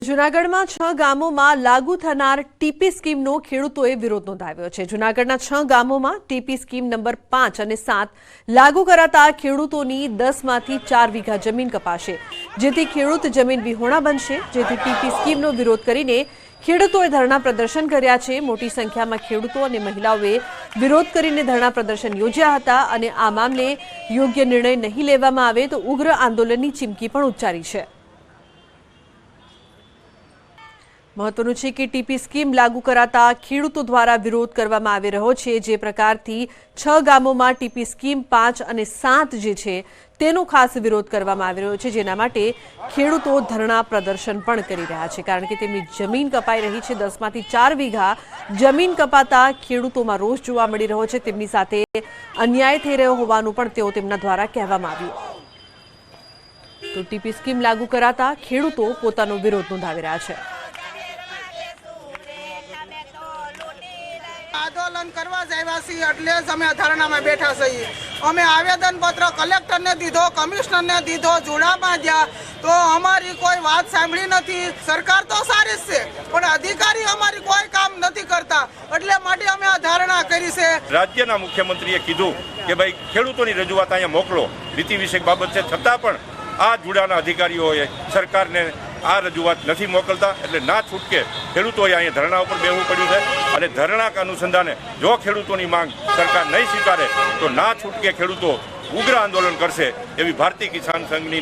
જૂનાગઢમાં 6 ગામોમાં લાગુ થનાર ટીપી સ્કીમનો ખેડૂતોએ વિરોધ નોંધાવ્યો છે। જૂનાગઢના 6 ગામોમાં ટીપી સ્કીમ નંબર 5 અને 7 લાગુ કરાતા ખેડૂતોની 10માંથી 4 વીઘા જમીન કપાશે, જેથી ખેડૂત જમીન વિહોણા બનશે। જેથી ટીપી સ્કીમનો વિરોધ કરીને ખેડૂતોએ ધરણા પ્રદર્શન કર્યા છે। મોટી સંખ્યામાં ખેડૂતો અને મહિલાઓએ વિરોધ કરીને ધરણા પ્રદર્શન યોજ્યા હતા અને આ મામલે યોગ્ય નિર્ણય નહીં લેવામાં આવે તો ઉગ્ર આંદોલનની ચીમકી પણ ઉચ્ચારી છે। महत्वનું છે કે ટીપી સ્કીમ લાગુ કરાતા ખેડૂતો દ્વારા વિરોધ કરવામાં આવી રહ્યો છે। જે પ્રકારથી 6 ગામોમાં ટીપી સ્કીમ 5 અને 7 જે છે તેનો ખાસ વિરોધ કરવામાં આવી રહ્યો છે, જેના માટે ખેડૂતો ધરણા પ્રદર્શન પણ કરી રહ્યા છે, કારણ કે તેમની જમીન કપાઈ રહી છે। 10માંથી 4 વીઘા જમીન કપાતા ખેડૂતોમાં રોષ જોવા મળી રહ્યો છે। તેમની સાથે અન્યાય થઈ રહ્યો હોવાનું પણ તેમના દ્વારા કહેવામાં આવ્યું। તો ટીપી સ્કીમ લાગુ કરાતા ખેડૂતો પોતાનો વિરોધ નોંધાવી રહ્યા છે। आंदोलन करवा जाव्या છીએ એટલે જ અમે ધરણામાં બેઠા છીએ। અમે આવેદનપત્ર કલેક્ટરને દીધો, કમિશનરને દીધો, જોડામાં ગયા તો અમારી કોઈ વાત સાંભળી નથી। સરકાર તો સારી જ છે પણ અધિકારી અમારી કોઈ કામ નથી કરતા, એટલે માટે અમે આ ધરણા કરી છે। રાજ્યના મુખ્યમંત્રીએ કીધું કે ભાઈ ખેડૂતોની રજૂઆત અહીંયા મોકલો, નીતિ વિષયક બાબત છે, છતાં પણ આ જોડાના અધિકારીઓએ સરકારને આ રજૂઆત નથી મોકલતા, એટલે ના છૂટકે ખેડૂતોએ અહીંયા ધરણા ઉપર બેસવું પડ્યું છે। અને ધરણા અનુસંધાને જો ખેડૂતોની માંગ સરકાર નહીં સ્વીકારે તો ના છૂટકે ખેડૂતો ઉગ્ર આંદોલન કરશે, એવી ભારતીય કિસાન સંઘની